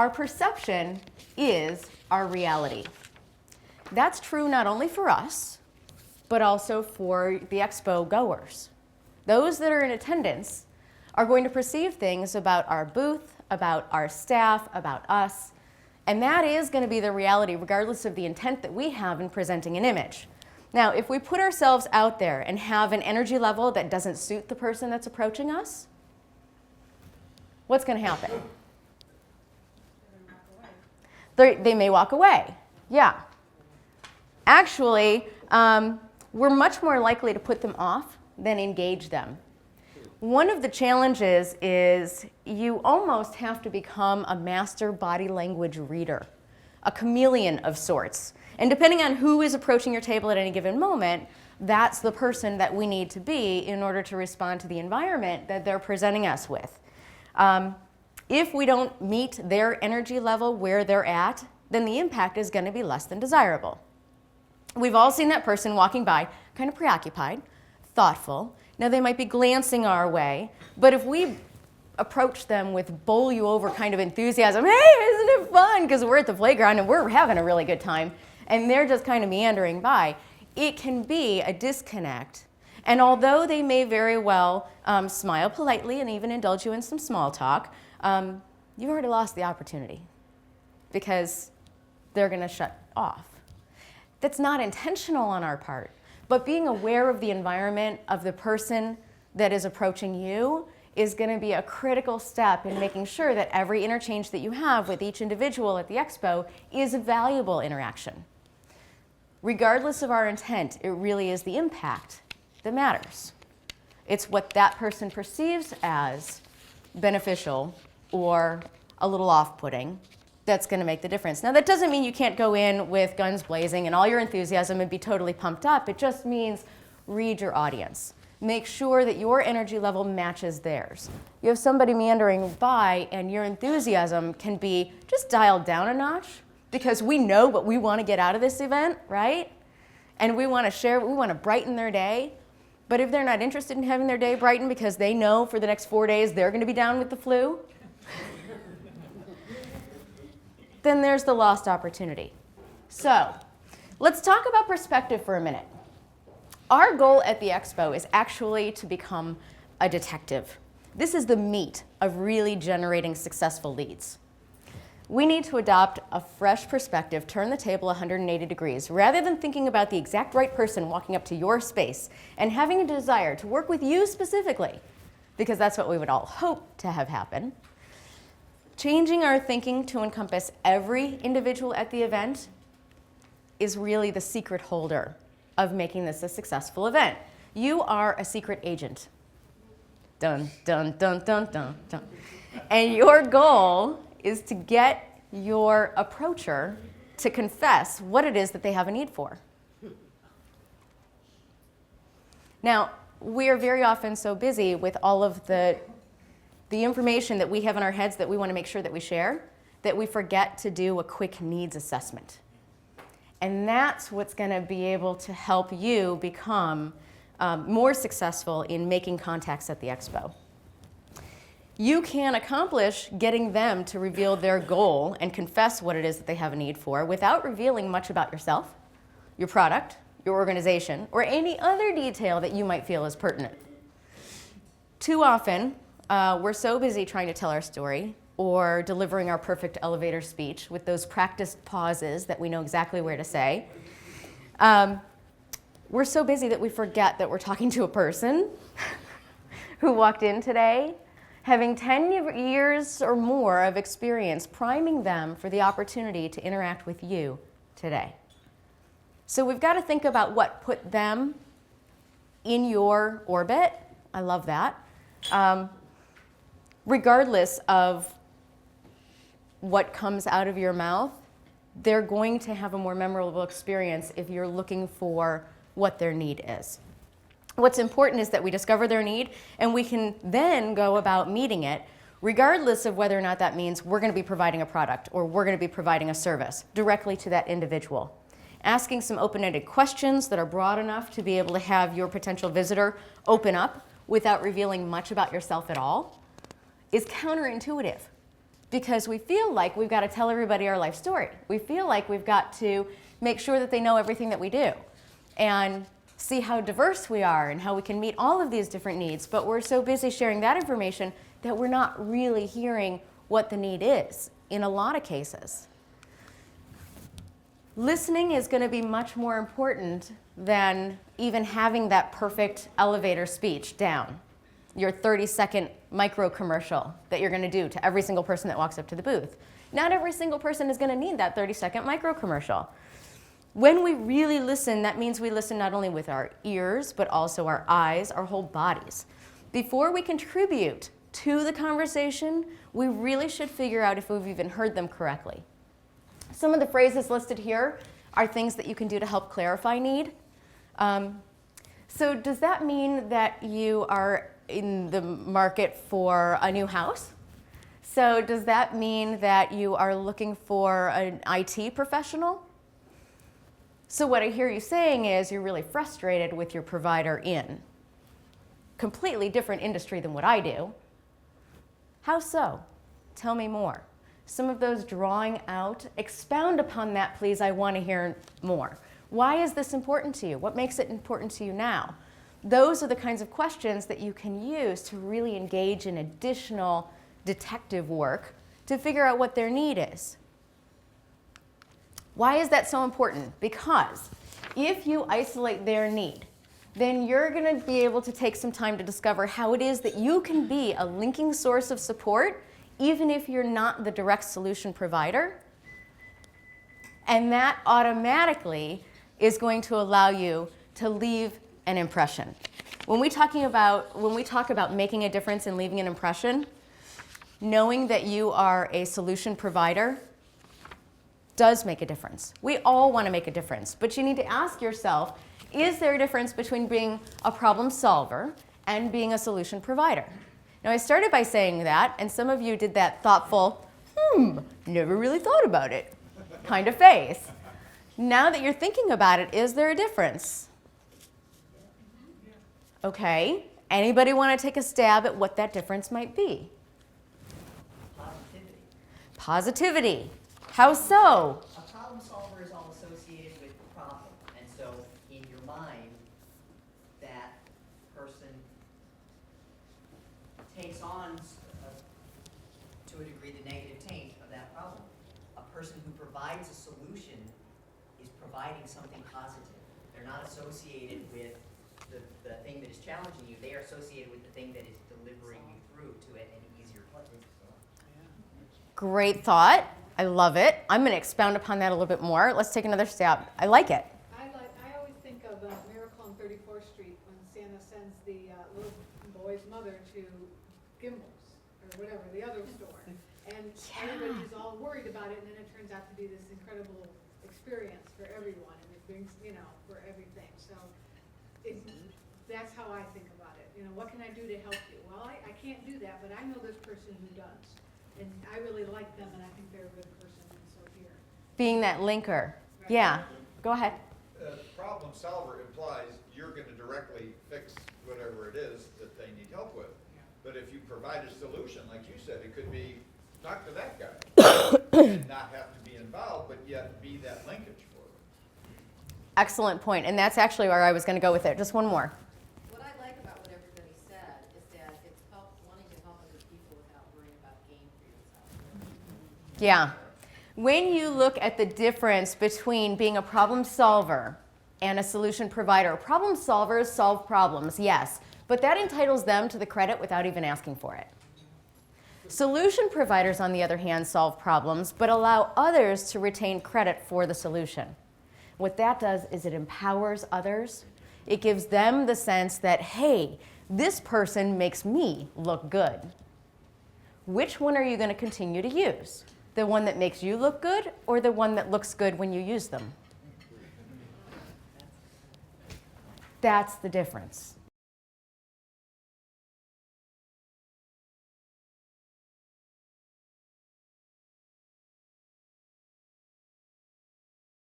our perception is our reality. That's true not only for us, but also for the expo goers. Those that are in attendance are going to perceive things about our booth, about our staff, about us, and that is going to be the reality regardless of the intent that we have in presenting an image. Now, if we put ourselves out there and have an energy level that doesn't suit the person that's approaching us, what's going to happen? They may walk away. Yeah. Actually, we're much more likely to put them off than engage them. One of the challenges is you almost have to become a master body language reader, a chameleon of sorts. And depending on who is approaching your table at any given moment, that's the person that we need to be in order to respond to the environment that they're presenting us with. If we don't meet their energy level where they're at, then the impact is going to be less than desirable. We've all seen that person walking by, kind of preoccupied, thoughtful. Now they might be glancing our way, but if we approach them with bowl you over kind of enthusiasm, hey, isn't it fun? Because we're at the playground and we're having a really good time, and they're just kind of meandering by, it can be a disconnect. And although they may very well smile politely and even indulge you in some small talk, you've already lost the opportunity because they're going to shut off. That's not intentional on our part, but being aware of the environment of the person that is approaching you is going to be a critical step in making sure that every interchange that you have with each individual at the expo is a valuable interaction. Regardless of our intent, it really is the impact that matters. It's what that person perceives as beneficial or a little off-putting that's going to make the difference. Now, that doesn't mean you can't go in with guns blazing and all your enthusiasm and be totally pumped up. It just means read your audience. Make sure that your energy level matches theirs. You have somebody meandering by and your enthusiasm can be just dialed down a notch because we know what we want to get out of this event, right? And we want to share, we want to brighten their day. But if they're not interested in having their day brightened because they know for the next 4 days they're going to be down with the flu, then there's the lost opportunity. So let's talk about perspective for a minute. Our goal at the expo is actually to become a detective. This is the meat of really generating successful leads. We need to adopt a fresh perspective, turn the table 180 degrees, rather than thinking about the exact right person walking up to your space and having a desire to work with you specifically, because that's what we would all hope to have happen. Changing our thinking to encompass every individual at the event is really the secret holder of making this a successful event. You are a secret agent. Dun, dun, dun, dun, dun, dun. And your goal is to get your approacher to confess what it is that they have a need for. Now, we are very often so busy with all of the information that we have in our heads that we want to make sure that we share, that we forget to do a quick needs assessment. And that's what's going to be able to help you become more successful in making contacts at the expo. You can accomplish getting them to reveal their goal and confess what it is that they have a need for without revealing much about yourself, your product, your organization, or any other detail that you might feel is pertinent. Too often, we're so busy trying to tell our story or delivering our perfect elevator speech with those practiced pauses that we know exactly where to say. We're so busy that we forget that we're talking to a person who walked in today having 10 years or more of experience priming them for the opportunity to interact with you today. So we've got to think about what put them in your orbit. I love that. Regardless of what comes out of your mouth, they're going to have a more memorable experience if you're looking for what their need is. What's important is that we discover their need and we can then go about meeting it, regardless of whether or not that means we're going to be providing a product or we're going to be providing a service directly to that individual. Asking some open-ended questions that are broad enough to be able to have your potential visitor open up without revealing much about yourself at all is counterintuitive because we feel like we've got to tell everybody our life story. We feel like we've got to make sure that they know everything that we do and see how diverse we are and how we can meet all of these different needs. But we're so busy sharing that information that we're not really hearing what the need is in a lot of cases. Listening is going to be much more important than even having that perfect elevator speech down, your 30-second micro commercial that you're going to do to every single person that walks up to the booth. Not every single person is going to need that 30-second micro commercial. When we really listen, that means we listen not only with our ears, but also our eyes, our whole bodies. Before we contribute to the conversation, we really should figure out if we've even heard them correctly. Some of the phrases listed here are things that you can do to help clarify need. So does that mean that you are in the market for a new house? So does that mean that you are looking for an IT professional? So what I hear you saying is you're really frustrated with your provider in completely different industry than what I do. How so? Tell me more. Some of those drawing out, expound upon that, please. I want to hear more. Why is this important to you? What makes it important to you now? Those are the kinds of questions that you can use to really engage in additional detective work to figure out what their need is. Why is that so important? Because if you isolate their need, then you're going to be able to take some time to discover how it is that you can be a linking source of support, even if you're not the direct solution provider. And that automatically is going to allow you to leave an impression. When we talk about making a difference and leaving an impression, knowing that you are a solution provider does make a difference. We all want to make a difference, but you need to ask yourself, is there a difference between being a problem solver and being a solution provider? Now, I started by saying that, and some of you did that thoughtful, never really thought about it kind of face. Now that you're thinking about it, is there a difference? Okay. Anybody want to take a stab at what that difference might be? Positivity. Positivity. How so? A problem solver is all associated with the problem. And so in your mind, that person takes on, to a degree, the negative taint of that problem. A person who provides a solution is providing something positive. They're not associated with the thing that is challenging you. They are associated with the thing that is delivering you through to an easier place. Great thought. I love it. I'm going to expound upon that a little bit more. Let's take another stab. I like it. I always think of Miracle on 34th Street when Santa sends the little boy's mother to Gimbel's or whatever, the other store. And everybody's all worried about it, and then it turns out to be this incredible experience for everyone, and it brings, for everything. So that's how I think about it. What can I do to help you? Well, I can't do that, but I know this person who does. And I really like them, and I think they're a good person, and so here. Being that linker. Right. Yeah. Go ahead. Problem solver implies you're going to directly fix whatever it is that they need help with. But if you provide a solution, like you said, it could be talk to that guy and not have to be involved, but yet be that linkage for them. Excellent point. And that's actually where I was going to go with it. Just one more. What I like about what everybody said is that it's wanting to help other people without worrying about gain for yourself. Yeah. When you look at the difference between being a problem solver and a solution provider, problem solvers solve problems, yes, but that entitles them to the credit without even asking for it. Solution providers, on the other hand, solve problems, but allow others to retain credit for the solution. What that does is it empowers others. It gives them the sense that, hey, this person makes me look good. Which one are you going to continue to use? The one that makes you look good, or the one that looks good when you use them? That's the difference.